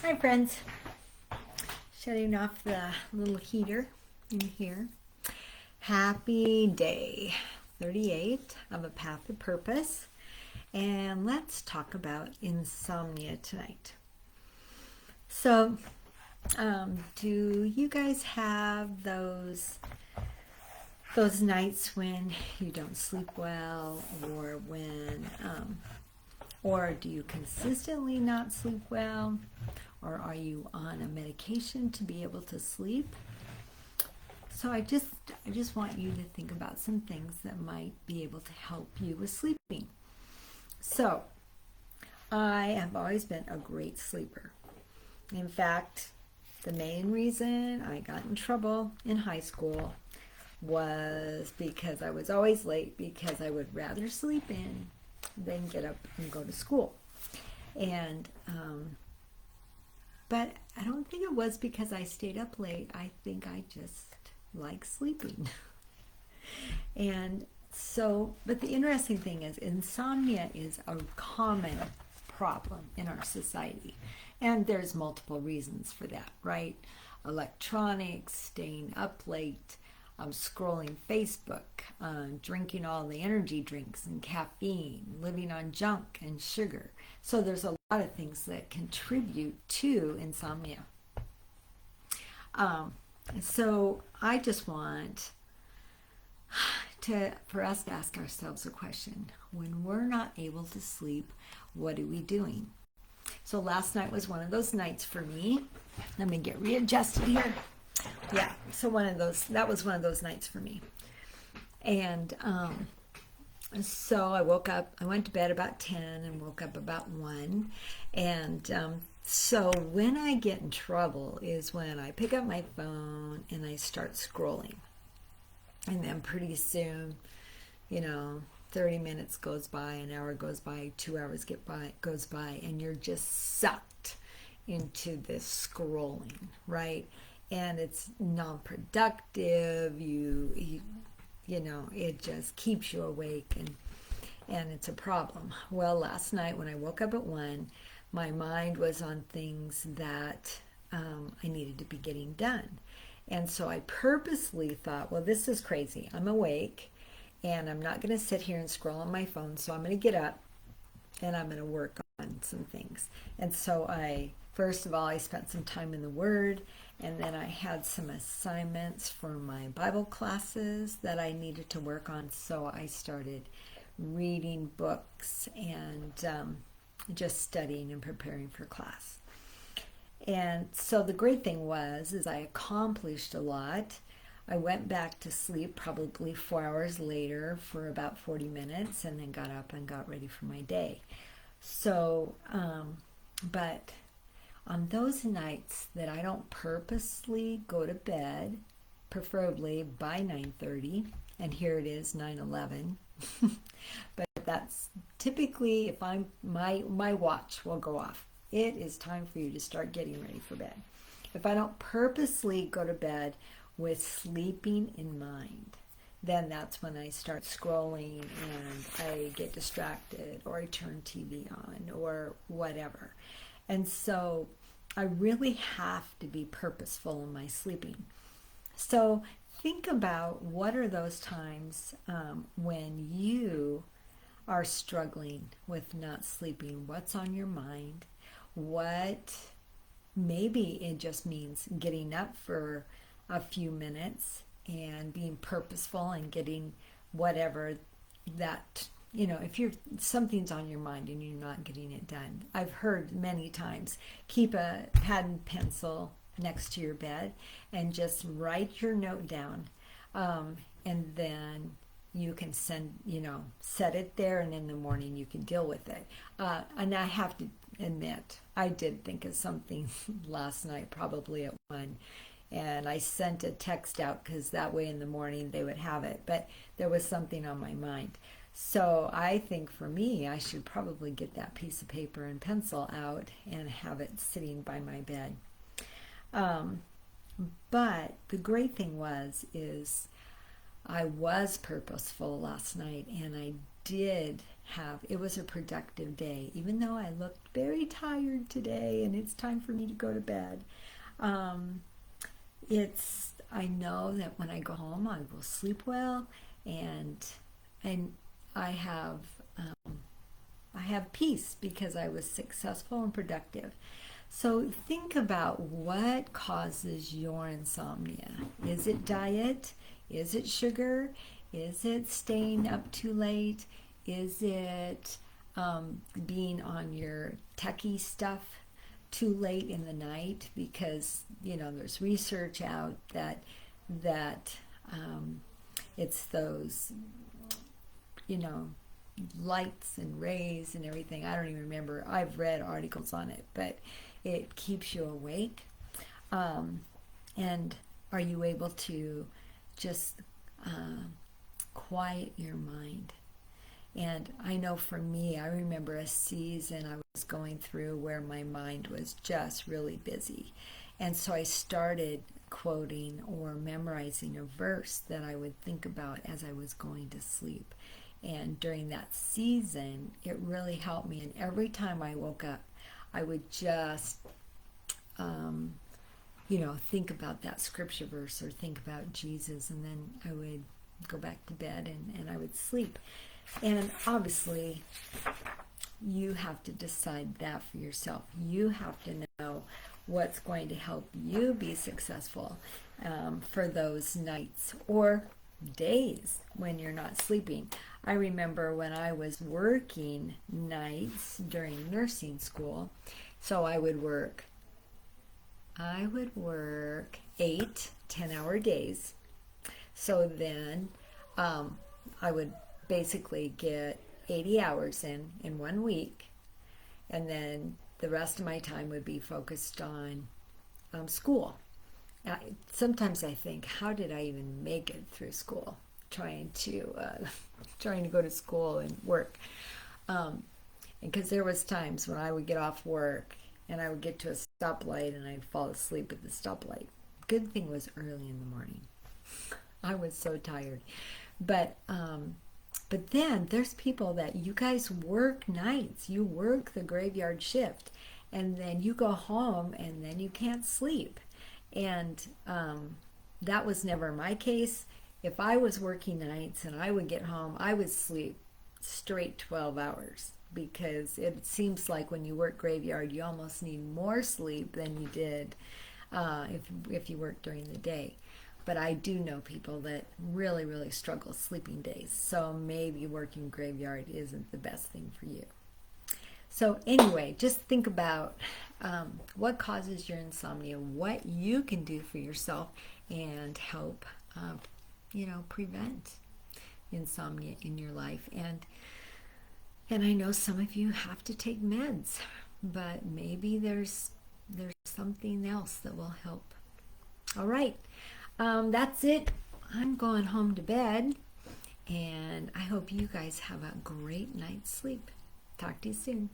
Hi friends, shutting off the little heater in here. Happy day 38 of A Path of Purpose, and let's talk about insomnia tonight. So, do you guys have those nights when you don't sleep well, or do you consistently not sleep well? Or are you on a medication to be able to sleep? So I just want you to think about some things that might be able to help you with sleeping. So, I have always been a great sleeper. In fact, the main reason I got in trouble in high school was because I was always late because I would rather sleep in than get up and go to school. And But I don't think it was because I stayed up late. I think I just like sleeping. And so, but the interesting thing is, insomnia is a common problem in our society. And there's multiple reasons for that, right? Electronics, staying up late, scrolling Facebook, drinking all the energy drinks and caffeine, living on junk and sugar. So there's a lot of things that contribute to insomnia. Um, so I just want for us to ask ourselves a question. When we're not able to sleep, what are we doing? So last night was one of those nights for me. Let me get readjusted here. Yeah, so that was one of those nights for me. And so I woke up, I went to bed about 10 and woke up about 1. And so when I get in trouble is when I pick up my phone and I start scrolling. And then pretty soon, 30 minutes goes by, an hour goes by, 2 hours goes by, and you're just sucked into this scrolling, right? And it's non-productive. It just keeps you awake, and it's a problem. Well, last night when I woke up at 1, my mind was on things that I needed to be getting done. And so I purposely thought, well, this is crazy. I'm awake and I'm not going to sit here and scroll on my phone. So I'm going to get up and I'm going to work on some things. And so first of all, I spent some time in the Word, and then I had some assignments for my Bible classes that I needed to work on. So I started reading books and just studying and preparing for class. And so the great thing is I accomplished a lot. I went back to sleep probably 4 hours later for about 40 minutes and then got up and got ready for my day. So, but on those nights that I don't purposely go to bed, preferably by 9:30, and here it is 9:11, but that's typically if my watch will go off. It is time for you to start getting ready for bed. If I don't purposely go to bed with sleeping in mind, then that's when I start scrolling and I get distracted, or I turn TV on or whatever. And so I really have to be purposeful in my sleeping. So think about what are those times when you are struggling with not sleeping. What's on your mind? What maybe it just means getting up for a few minutes and being purposeful and getting whatever that if something's on your mind and you're not getting it done. I've heard many times, keep a pad and pencil next to your bed and just write your note down, and then you can set it there, and in the morning you can deal with it. And I have to admit, I did think of something last night, probably at 1, and I sent a text out because that way in the morning they would have it. But there was something on my mind. So I think for me, I should probably get that piece of paper and pencil out and have it sitting by my bed. But the great thing is I was purposeful last night, and I did it was a productive day, even though I looked very tired today and it's time for me to go to bed. Um, I know that when I go home, I will sleep well, and and I have um, I have peace because I was successful and productive. So think about what causes your insomnia. Is it diet? Is it sugar? Is it staying up too late? Is it being on your techie stuff too late in the night? Because there's research out that um, it's those you know lights and rays and everything. I don't even remember. I've read articles on it, but it keeps you awake. Um, and are you able to just uh, quiet your mind? And I know for me, I remember a season I was going through where my mind was just really busy. And so I started quoting or memorizing a verse that I would think about as I was going to sleep. And during that season, it really helped me. And every time I woke up, I would just, think about that scripture verse or think about Jesus. And then I would go back to bed and I would sleep. And obviously, you have to decide that for yourself. You have to know what's going to help you be successful for those nights or days when you're not sleeping. I remember when I was working nights during nursing school, so I would work 8 10-hour days. So then I would basically get 80 hours in 1 week, and then the rest of my time would be focused on school. Sometimes I think, how did I even make it through school, trying to go to school and work? Because there was times when I would get off work and I would get to a stoplight and I'd fall asleep at the stoplight. Good thing was early in the morning. I was so tired, but then there's people that you guys work nights, you work the graveyard shift, and then you go home and then you can't sleep. And that was never my case. If I was working nights and I would get home, I would sleep straight 12 hours because it seems like when you work graveyard, you almost need more sleep than you did if you work during the day. But I do know people that really, really struggle sleeping days. So maybe working graveyard isn't the best thing for you. So anyway, just think about what causes your insomnia, what you can do for yourself, and help, prevent insomnia in your life. And I know some of you have to take meds, but maybe there's something else that will help. All right. That's it. I'm going home to bed, and I hope you guys have a great night's sleep. Talk to you soon.